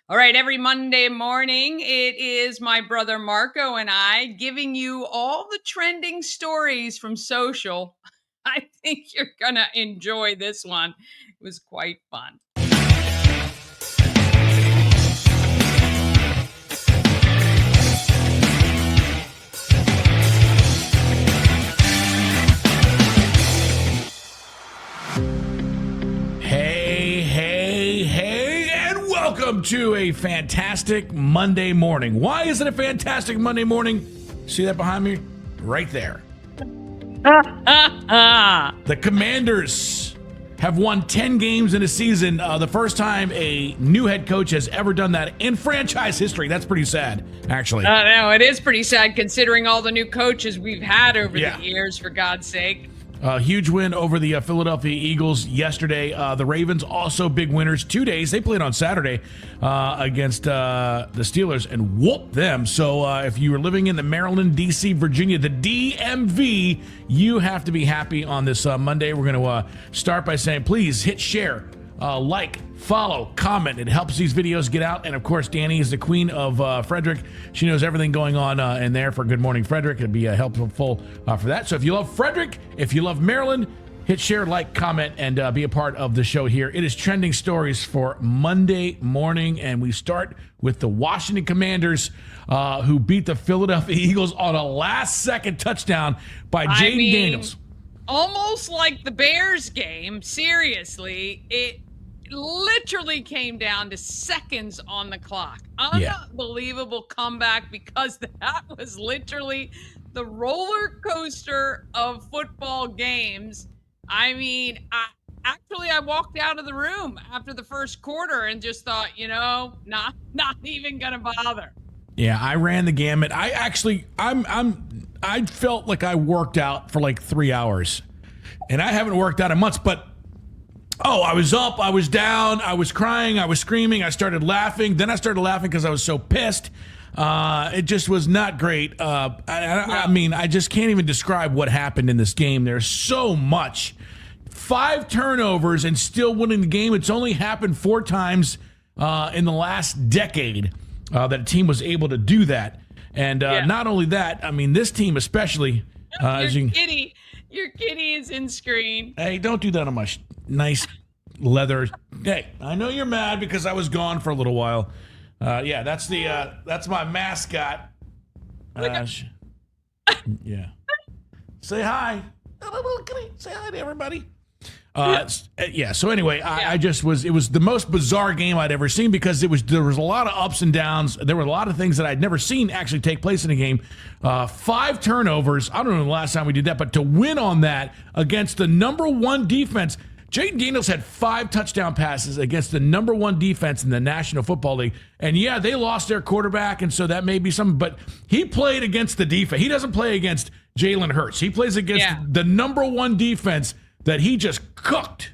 All right, every Monday morning, it is my brother Marco and I giving you all the trending stories from social. I think you're going to enjoy this one. It was quite fun. Hey, and welcome to a fantastic Monday morning. Why is it a fantastic Monday morning? See that behind me? Right there. The Commanders have won 10 games in a season. The first time a new head coach has ever done that in franchise history. That's pretty sad, actually. No, it is pretty sad considering all the new coaches we've had over the years, for God's sake. Huge win over the Philadelphia Eagles yesterday. The Ravens also big winners 2 days. They played on Saturday against the Steelers and whooped them. So if you are living in the Maryland, D.C., Virginia, the DMV, you have to be happy on this Monday. We're going to start by saying, please hit share, like, follow, comment. It helps these videos get out. And of course, Dani is the queen of Frederick. She knows everything going on in there for Good Morning Frederick. It'd be helpful for that. So if you love Frederick, if you love Maryland, hit share, like, comment, and be a part of the show here. It is trending stories for Monday morning, and we start with the Washington Commanders, who beat the Philadelphia Eagles on a last-second touchdown by Jaden Daniels. Almost like the Bears game. Seriously, it literally came down to seconds on the clock. Unbelievable comeback, because that was literally the roller coaster of football games. I mean, I walked out of the room after the first quarter and just thought, not even gonna bother. Yeah, I ran the gamut. I felt like I worked out for like 3 hours, and I haven't worked out in months, but I was up, I was down, I was crying, I was screaming, I started laughing. Then I started laughing because I was so pissed. It just was not great. I mean, I just can't even describe what happened in this game. There's so much. 5 turnovers and still winning the game. It's only happened 4 times in the last decade that a team was able to do that. And not only that, I mean, this team especially. Your kitty is in screen. Hey, don't do that on my nice leather. Hey, I know you're mad because I was gone for a little while. That's my mascot. Yeah. Say hi. Say hi to everybody. So anyway, it was the most bizarre game I'd ever seen, because there was a lot of ups and downs. There were a lot of things that I'd never seen actually take place in a game. 5 turnovers. I don't know the last time we did that, but to win on that against the number 1 defense. Jaden Daniels had 5 touchdown passes against the number 1 defense in the National Football League. And yeah, they lost their quarterback, and so that may be something, but he played against the defense. He doesn't play against Jalen Hurts. He plays against the number 1 defense that he just cooked.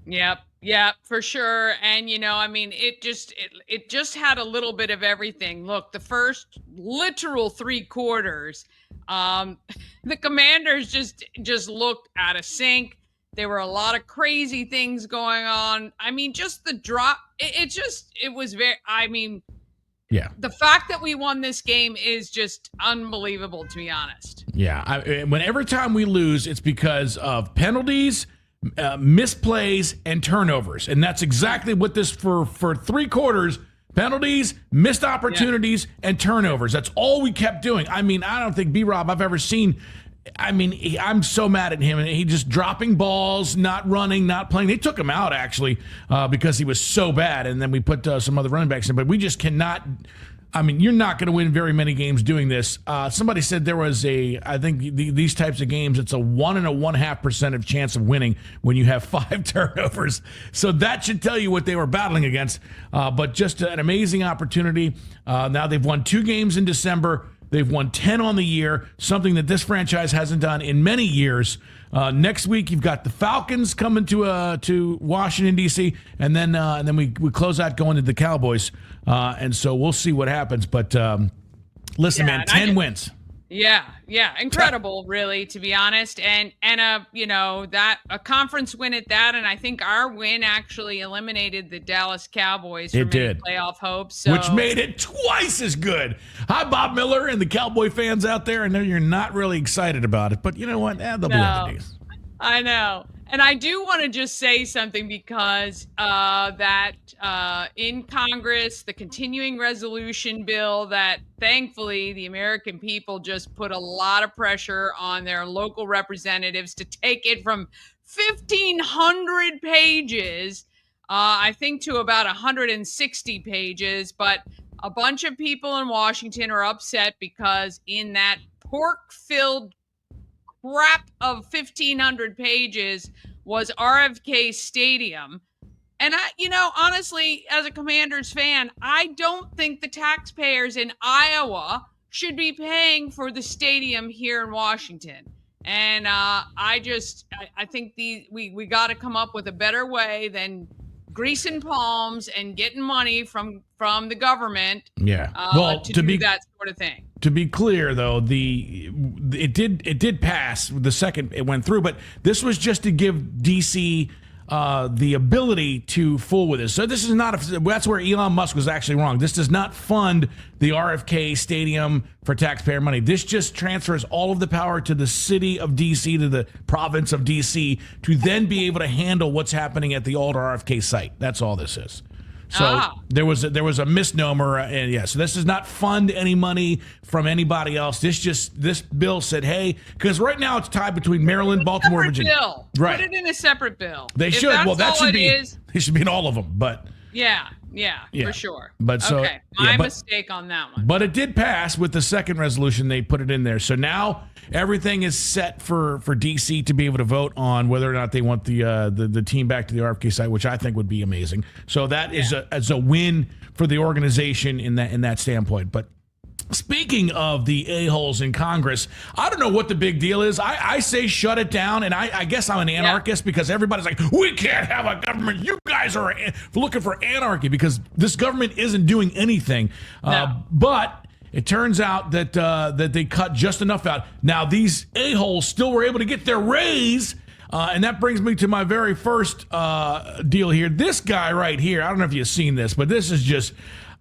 Yep, for sure. And it just had a little bit of everything. Look, the first literal 3 quarters, the Commanders just looked out of sync. There were a lot of crazy things going on. I mean, just the drop. It was very. I mean, the fact that we won this game is just unbelievable, to be honest. Yeah, every time we lose, it's because of penalties, misplays, and turnovers, and that's exactly what this for 3 quarters. Penalties, missed opportunities, and turnovers. That's all we kept doing. I mean, I don't think B-Rob I've ever seen. I mean, I'm so mad at him, and he just dropping balls, not running, not playing. They took him out, actually, because he was so bad, and then we put some other running backs in. But we just cannot. I mean, you're not going to win very many games doing this. Somebody said there was I think these types of games, it's a 1 1/2% of chance of winning when you have 5 turnovers. So that should tell you what they were battling against. But just an amazing opportunity. Now they've won 2 games in December. They've won 10 on the year, something that this franchise hasn't done in many years. Next week, you've got the Falcons coming to Washington, D.C., and then we close out going to the Cowboys. And so we'll see what happens. But listen, man, 10 wins. Yeah, incredible, really, to be honest, and a conference win at that, and I think our win actually eliminated the Dallas Cowboys It from any did. playoff hopes. Which So made it twice as good. Hi, Bob Miller and the Cowboy fans out there. I know you're not really excited about it, but you know what? There'll be other no, days. I know. And I do want to just say something because that in Congress, the continuing resolution bill that thankfully the American people just put a lot of pressure on their local representatives to take it from 1,500 pages, I think, to about 160 pages. But a bunch of people in Washington are upset because in that pork filled crap of 1,500 pages was RFK Stadium. And honestly, as a Commanders fan, I don't think the taxpayers in Iowa should be paying for the stadium here in Washington. And I think we got to come up with a better way than greasing palms and getting money from the government. Yeah. Well, to do that sort of thing. To be clear, though, it did pass the second it went through, but this was just to give DC the ability to fool with this. So this is not that's where Elon Musk was actually wrong. This does not fund the RFK Stadium for taxpayer money. This just transfers all of the power to the city of DC, to the province of DC, to then be able to handle what's happening at the old RFK site. That's all this is. So there was a misnomer, and yeah. So this does not fund any money from anybody else. This bill said, hey, because right now it's tied between Maryland, Baltimore, Virginia. Bill. Right. Put it in a separate bill. They should. Well, that should be. They should be in all of them. But yeah, for sure. But so okay, my mistake on that one. But it did pass with the second resolution. They put it in there. So now everything is set for DC to be able to vote on whether or not they want the team back to the RFK site, which I think would be amazing. So that is a win for the organization in that standpoint. But speaking of the a-holes in Congress, I don't know what the big deal is. I say shut it down, and I guess I'm an anarchist because everybody's like, we can't have a government. You guys are looking for anarchy because this government isn't doing anything. But it turns out that they cut just enough out. Now, these a-holes still were able to get their raise, and that brings me to my very first deal here. This guy right here, I don't know if you've seen this, but this is just...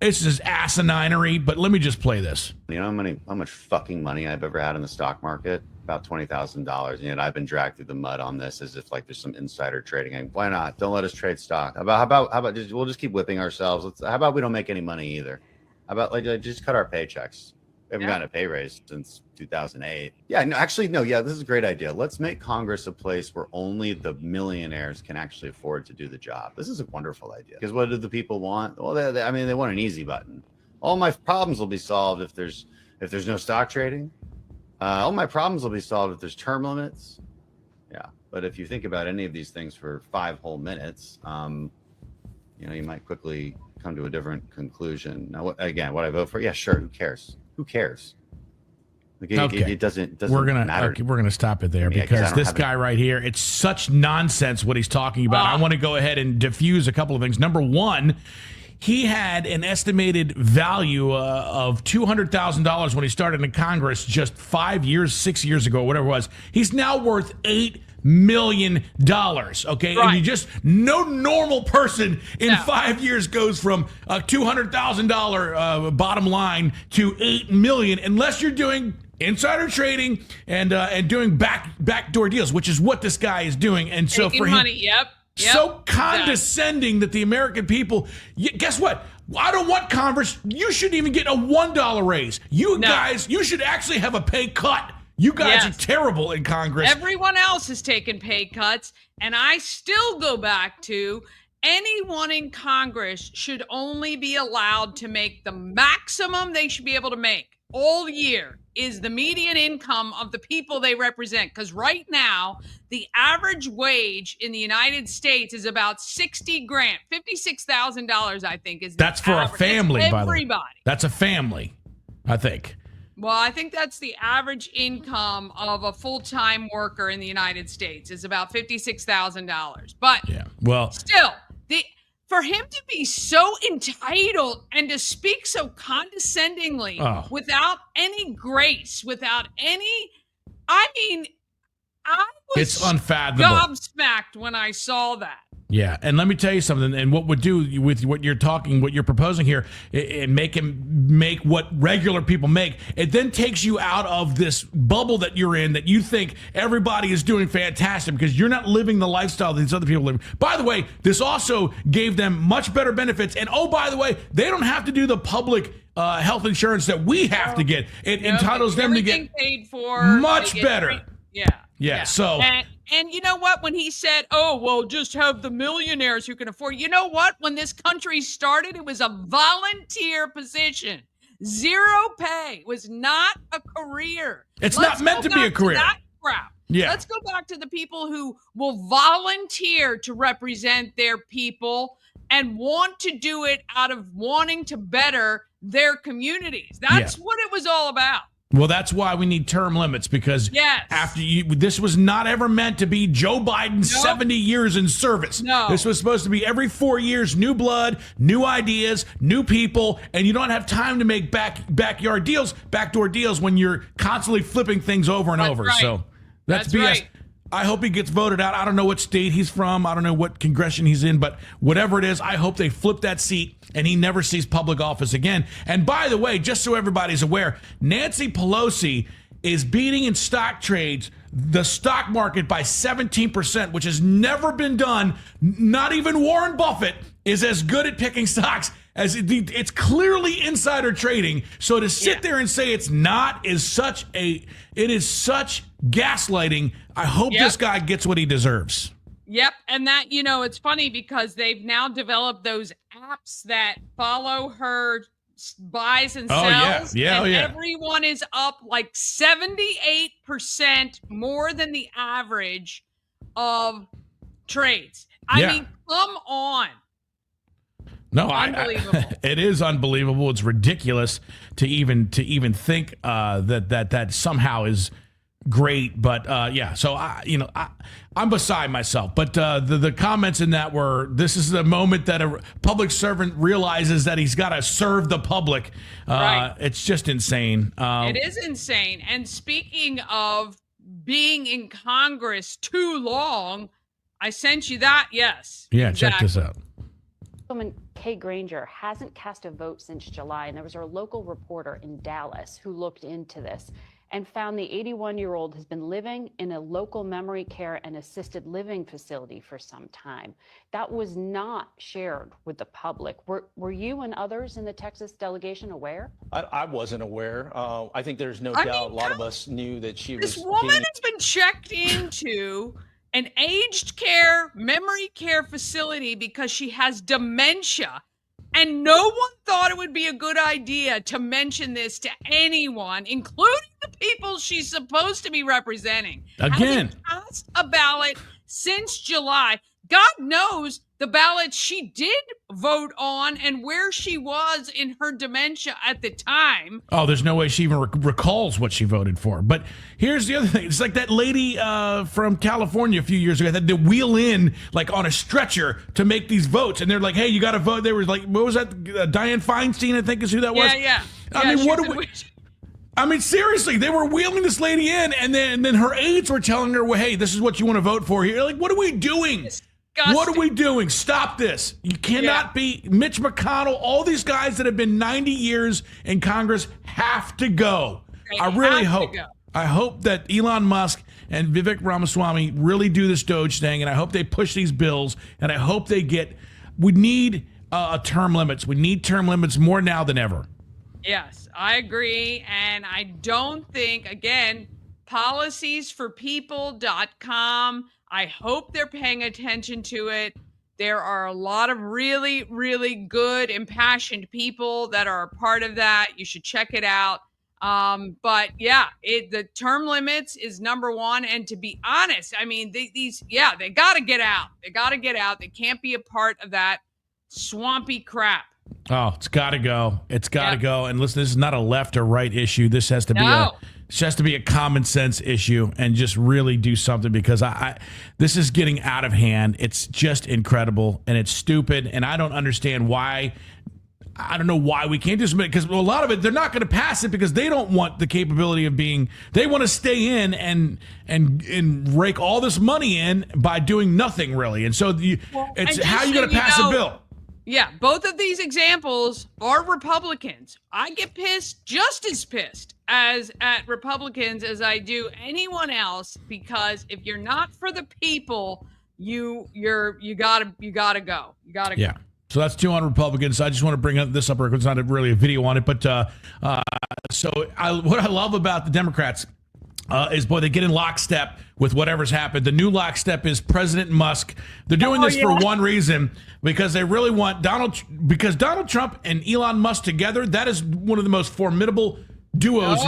It's just asininary, but let me just play this. You know how much fucking money I've ever had in the stock market? About $20,000. And yet I've been dragged through the mud on this as if like there's some insider trading. And why not? Don't let us trade stock. How about we'll just keep whipping ourselves. How about we don't make any money either? How about like just cut our paychecks? We haven't gotten a pay raise since 2008. Yeah, no, actually, no. Yeah, this is a great idea. Let's make Congress a place where only the millionaires can actually afford to do the job. This is a wonderful idea. Because what do the people want? Well, they want an easy button. All my problems will be solved if there's no stock trading. All my problems will be solved if there's term limits. Yeah, but if you think about any of these things for 5 whole minutes, you might quickly come to a different conclusion. Now, what I vote for? Yeah, sure. Who cares? Who cares? Okay. It doesn't we're gonna matter. Okay, we're gonna stop it there because this guy right here, it's such nonsense what he's talking about. I want to go ahead and diffuse a couple of things. Number one, he had an estimated value of $200,000 when he started in Congress just 6 years ago, whatever it was. He's now worth $8 million. Okay, right. And you just no normal person in 5 years goes from a $200,000 bottom line to $8 million unless you're doing insider trading and doing backdoor deals, which is what this guy is doing. And so taking for him, money, yep, so condescending that the American people, guess what? I don't want Congress. You shouldn't even get a $1 raise. Guys, you should actually have a pay cut. You guys are terrible in Congress. Everyone else has taken pay cuts, and I still go back to anyone in Congress should only be allowed to make the maximum they should be able to make all year is the median income of the people they represent. Because right now, the average wage in the United States is about $60,000, $56,000, I think is. That's for a family, by the way. Everybody. That's a family, I think. Well, I think that's the average income of a full-time worker in the United States is about $56,000. But still, for him to be so entitled and to speak so condescendingly without any grace, without any, I mean, I was it's unfathomable. gobsmacked when I saw that. Yeah, and let me tell you something. And what would do with what you're proposing here, and make what regular people make. It then takes you out of this bubble that you're in, that you think everybody is doing fantastic because you're not living the lifestyle that these other people live. By the way, this also gave them much better benefits. And oh, by the way, they don't have to do the public health insurance that we have to get. It entitles them to get paid for, much better. Yeah. So. And you know what? When he said, oh, well, just have the millionaires who can afford, you know what? When this country started, it was a volunteer position. Zero pay. It was not a career. It's not meant to be a career. That crap. Yeah. Let's go back to the people who will volunteer to represent their people and want to do it out of wanting to better their communities. That's what it was all about. Well, that's why we need term limits, because this was not ever meant to be Joe Biden's 70 years in service. No. This was supposed to be every 4 years, new blood, new ideas, new people, and you don't have time to make backdoor deals when you're constantly flipping things over and over. Right. So that's BS. Right. I hope he gets voted out. I don't know what state he's from. I don't know what congression he's in, but whatever it is, I hope they flip that seat and he never sees public office again. And by the way, just so everybody's aware, Nancy Pelosi is beating in stock trades the stock market by 17%, which has never been done. Not even Warren Buffett is as good at picking stocks as it's clearly insider trading. So to sit there and say it's not is such gaslighting. I hope this guy gets what he deserves. Yep. And that, it's funny because they've now developed those apps that follow her buys and sells. Everyone is up like 78% more than the average of trades. I mean, come on. No, it is unbelievable. It's ridiculous to even think that somehow is great. But so I'm beside myself. But the comments in that were, this is the moment that a public servant realizes that he's got to serve the public. Right. It's just insane. It is insane. And speaking of being in Congress too long, I sent you that. Yes. Yeah. Exactly. Check this out. Woman Kay Granger hasn't cast a vote since July, and there was a local reporter in Dallas who looked into this and found the 81-year-old has been living in a local memory care and assisted living facility for some time. That was not shared with the public. Were you and others in the Texas delegation aware? I wasn't aware. I think there's no doubt a lot of us knew that she was. This woman has been checked into an aged care, memory care facility because she has dementia. And no one thought it would be a good idea to mention this to anyone, including the people she's supposed to be representing. Again. Hasn't cast a ballot since July. God knows the ballot she did vote on and where she was in her dementia at the time. Oh, there's no way she even recalls what she voted for. But here's the other thing. It's like that lady from California a few years ago that they wheel in like on a stretcher to make these votes. And they're like, hey, you got to vote. They were like, what was that? Dianne Feinstein, I think is who that was. Yeah. I mean, what do we... I mean, seriously, they were wheeling this lady in, and then her aides were telling her, well, hey, this is what you want to vote for here. Like, what are we doing? Disgusting. What are we doing? Stop this. You cannot be Mitch McConnell. All these guys that have been 90 years in Congress have to go. I really hope. I hope that Elon Musk and Vivek Ramaswamy really do this Doge thing, and I hope they push these bills, and I hope they get. We need term limits. We need term limits more now than ever. Yes, I agree. And I don't think, again, policiesforpeople.com, I hope they're paying attention to it. There are a lot of really, really good, impassioned people that are a part of that. You should check it out. But yeah, the term limits is number one. And to be honest, I mean, they got to get out. They got to get out. They can't be a part of that swampy crap. Oh, it's got to go. It's got to go. And listen, this is not a left or right issue. This has to be has to be a common sense issue and just really do something, because this is getting out of hand. It's just incredible, and it's stupid, and I don't understand why. I don't know why we can't do something, because a lot of it, they're not going to pass it because they don't want the capability of being, they want to stay in and rake all this money in by doing nothing really. And so it's how you going to pass a bill. Yeah, both of these examples are Republicans. I get pissed, just as pissed as at Republicans as I do anyone else, because if you're not for the people, you gotta go. You gotta Yeah. go. So that's 2 on Republicans. I just want to bring this up. It's not really a video on it, but what I love about the Democrats is, boy, they get in lockstep with whatever's happened. The new lockstep is President Musk. They're doing this for one reason, because they really want Donald Trump and Elon Musk together. That is one of the most formidable duos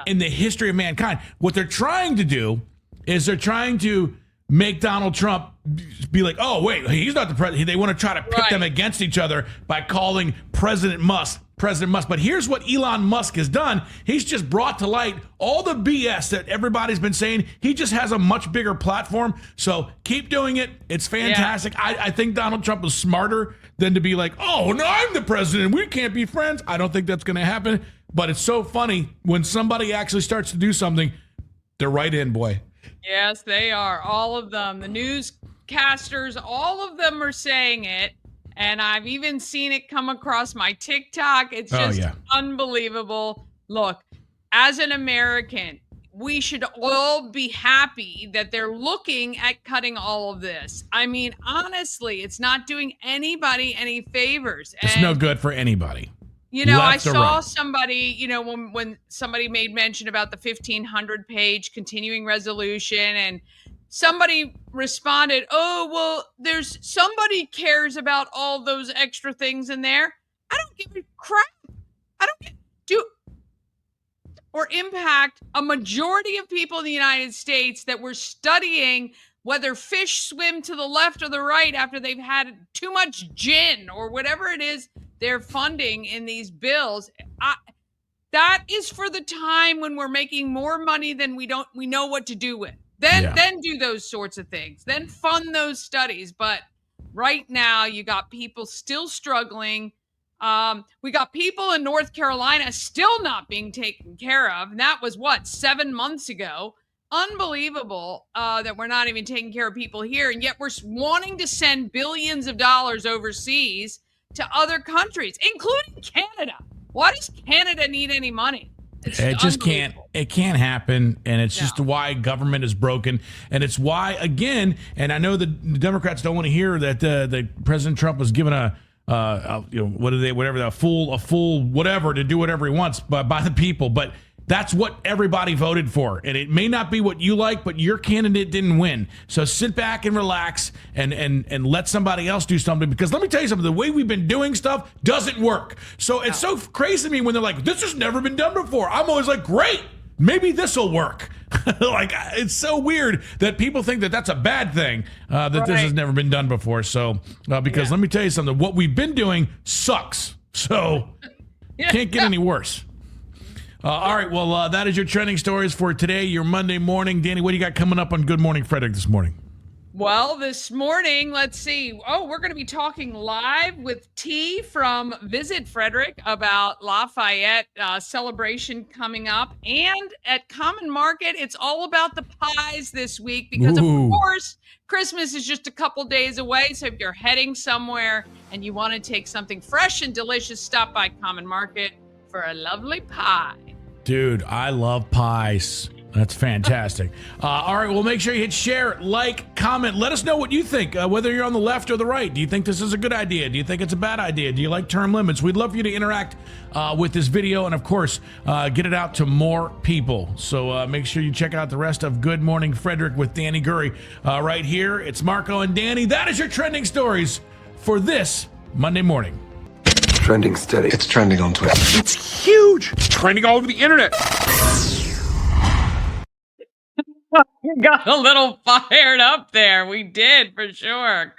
in the history of mankind. What they're trying to do is they're trying to make Donald Trump be like, oh, wait, he's not the president. They want to try to pit them against each other by calling President Musk. But here's what Elon Musk has done. He's just brought to light all the BS that everybody's been saying. He just has a much bigger platform. So keep doing it. It's fantastic. Yeah. I think Donald Trump was smarter than to be like, oh, no, I'm the president. We can't be friends. I don't think that's going to happen. But it's so funny when somebody actually starts to do something, they're right in, boy. Yes, they are. All of them. The newscasters, all of them are saying it. And I've even seen it come across my TikTok. It's just unbelievable. Look, as an American, we should all be happy that they're looking at cutting all of this. I mean, honestly, it's not doing anybody any favors. It's no good for anybody. You know, I saw somebody, you know, when somebody made mention about the 1,500-page continuing resolution, and somebody responded, oh, well, there's somebody cares about all those extra things in there. I don't give a crap. I don't or impact a majority of people in the United States that were studying whether fish swim to the left or the right after they've had too much gin or whatever it is they're funding in these bills. That is for the time when we're making more money than we know what to do with. Then do those sorts of things. Then fund those studies. But right now, you got people still struggling. We got people in North Carolina still not being taken care of. And that was 7 months ago. Unbelievable that we're not even taking care of people here. And yet we're wanting to send billions of dollars overseas to other countries, including Canada. Why does Canada need any money? It just can't. It can't happen, and it's just why government is broken, and it's why, again, and I know the Democrats don't want to hear that President Trump was given a full whatever to do whatever he wants by the people, but that's what everybody voted for, and it may not be what you like, but your candidate didn't win. So sit back and relax and let somebody else do something, because let me tell you something, the way we've been doing stuff doesn't work. So it's so crazy to me when they're like, this has never been done before. I'm always like, great, maybe this will work. Like, it's so weird that people think that that's a bad thing, that this has never been done before. So because let me tell you something, what we've been doing sucks. So can't get any worse. All right, well, that is your trending stories for today, your Monday morning. Dani, what do you got coming up on Good Morning Frederick this morning? Well, this morning, let's see. Oh, we're going to be talking live with T from Visit Frederick about Lafayette celebration coming up. And at Common Market, it's all about the pies this week because, of course, Christmas is just a couple days away. So if you're heading somewhere and you want to take something fresh and delicious, stop by Common Market for a lovely pie. Dude, I love pies. That's fantastic. All right, well, make sure you hit share, like, comment. Let us know what you think, whether you're on the left or the right. Do you think this is a good idea? Do you think it's a bad idea? Do you like term limits? We'd love for you to interact with this video and, of course, get it out to more people. So make sure you check out the rest of Good Morning Frederick with Dani Gurry right here. It's Marco and Dani. That is your trending stories for this Monday morning. Trending steady. It's trending on Twitter. It's huge. It's trending all over the internet. Got a little fired up there. We did, for sure.